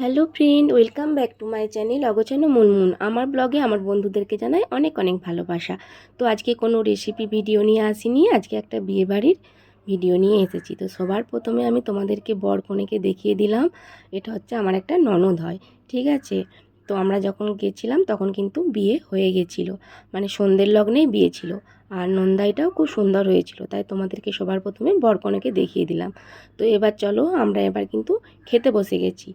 Hello friend, welcome back to my channel Agochhano Munmun. আমার ব্লগে আমার বন্ধুদেরকে জানাই অনেক অনেক ভালোবাসা। তো আজকে কোনো রেসিপি ভিডিও নিয়ে আসিনি, আজকে একটা বিয়েবাড়ির ভিডিও নিয়ে এসেছি। তো সবার প্রথমে আমি তোমাদেরকে বর কনেকে দেখিয়ে দিলাম। এটা হচ্ছে আমার একটা ননদ হয়, ঠিক আছে। তো আমরা যখন গেছিলাম তখন কিন্তু বিয়ে হয়ে গেছিলো, মানে সন্ধ্যের লগ্নেই বিয়ে ছিল। আর নন্দাইটাও খুব সুন্দর হয়েছিল, তাই তোমাদেরকে সবার প্রথমে বর কনেকে দেখিয়ে দিলাম। তো এবার চলো, আমরা এবার কিন্তু খেতে বসে গেছি।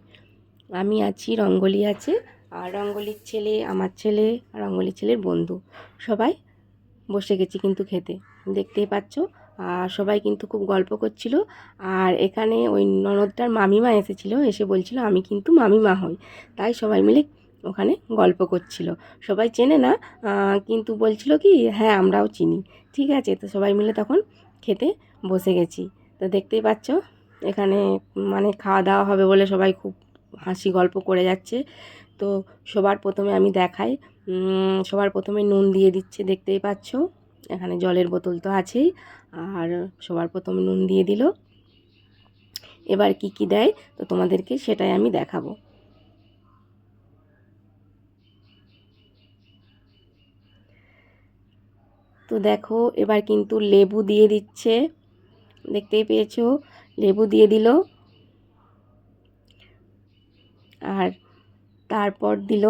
আমি আছি, রঙ্গলি আছে, আর রঙ্গলির ছেলে, আমার ছেলে, আর রঙ্গলির ছেলের বন্ধু, সবাই বসে গেছি কিন্তু খেতে, দেখতেই পাচ্ছ। আর সবাই কিন্তু খুব গল্প করছিল। আর এখানে ওই ননদটার মামিমা এসেছিল, এসে বলছিল আমি কিন্তু মামিমা হই। তাই সবাই মিলে ওখানে গল্প করছিল। সবাই চেনে না, কিন্তু বলছিল কি হ্যাঁ আমরাও চিনি। ঠিক আছে, তো সবাই মিলে তখন খেতে বসে গেছি। তো দেখতেই পাচ্ছ এখানে মানে খাওয়া দাওয়া হবে বলে সবাই খুব হাসি গল্প করে যাচ্ছে। তো সবার প্রথমে আমি দেখাই, সবার প্রথমে নুন দিয়ে দিচ্ছে, দেখতেই পাচ্ছ। এখানে জলের বোতল তো আছেই, আর সবার প্রথমে নুন দিয়ে দিল। এবার কি কি দেয় তো তোমাদেরকে সেটাই আমি দেখাবো। তো দেখো এবার কিন্তু লেবু দিয়ে দিচ্ছে, দেখতেই পেয়েছো, লেবু দিয়ে দিল। আর তারপর দিল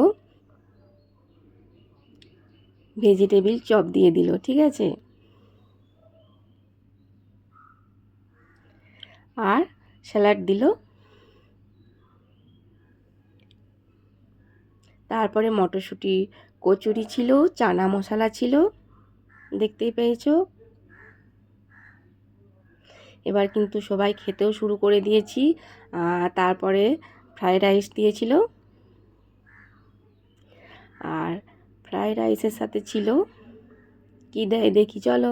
ভেজিটেবিল চপ দিয়ে দিল, ঠিক আছে। আর স্যালাড দিল। তারপরে মটরশুঁটি কচুরি ছিল, চানা মশলা ছিল, দেখতেই পেয়েছো। এবার কিন্তু সবাই খেতেও শুরু করে দিয়েছি। তারপরে ফ্রায়েড রাইস দিয়েছিল, আর ফ্রায়েড রাইসের সাথে ছিল কি দেয় দেখি চলো।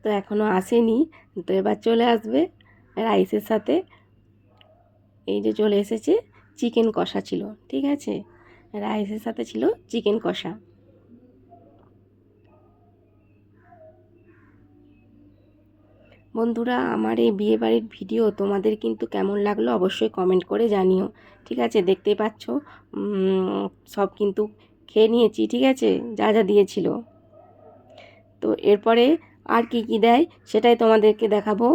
তো এখনও আসেনি, তো এবার চলে আসবে রাইসের সাথে। এই যে চলে এসেছে, চিকেন কষা ছিল, ঠিক আছে। রাইসের সাথে ছিল চিকেন কষা। বন্ধুরা, আমার এই বিয়েবাড়ির ভিডিও তোমাদের কিন্তু কেমন লাগলো অবশ্যই কমেন্ট করে জানিও, ঠিক আছে। দেখতেই পাচ্ছ সব কিন্তু খেয়ে নিয়েছি, ঠিক আছে, যা যা দিয়েছিল। তো এরপরে আর কি কি দেয় সেটাই তোমাদেরকে দেখাবো।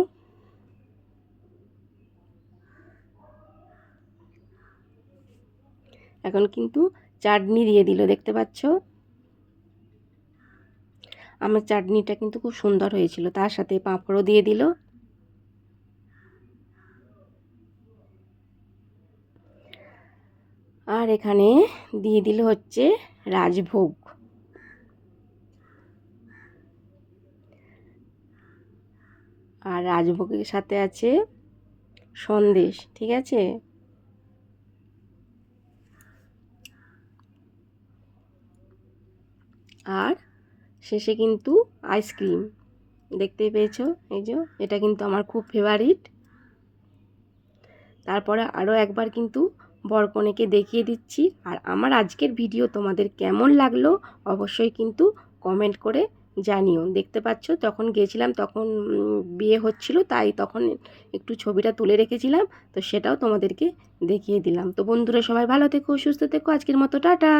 এখন কিন্তু চাটনি দিয়ে দিল, দেখতে পাচ্ছ। আমার চাটনিটা কিন্তু খুব সুন্দর হয়েছিল, তার সাথে পাঁপড়ও দিয়ে দিল। আর এখানে দিয়ে দিল হচ্ছে রাজভোগ। আর রাজভোগের সাথে আছে সন্দেশ, ঠিক আছে। আর শেষে কিন্তু আইসক্রিম, দেখতেই পেয়েছো, এই যে এটা কিন্তু আমার খুব ফেভারিট। তারপরে আরও একবার কিন্তু বরকনেকে দেখিয়ে দিচ্ছি। আর আমার আজকের ভিডিও তোমাদের কেমন লাগলো অবশ্যই কিন্তু কমেন্ট করে জানিও। দেখতে পাচ্ছ তখন গেছিলাম, তখন বিয়ে হচ্ছিল, তাই তখন একটু ছবিটা তুলে রেখেছিলাম, তো সেটাও তোমাদেরকে দেখিয়ে দিলাম। তো বন্ধুরা সবাই ভালো থেকো, সুস্থ থেকো, আজকের মতো টাটা।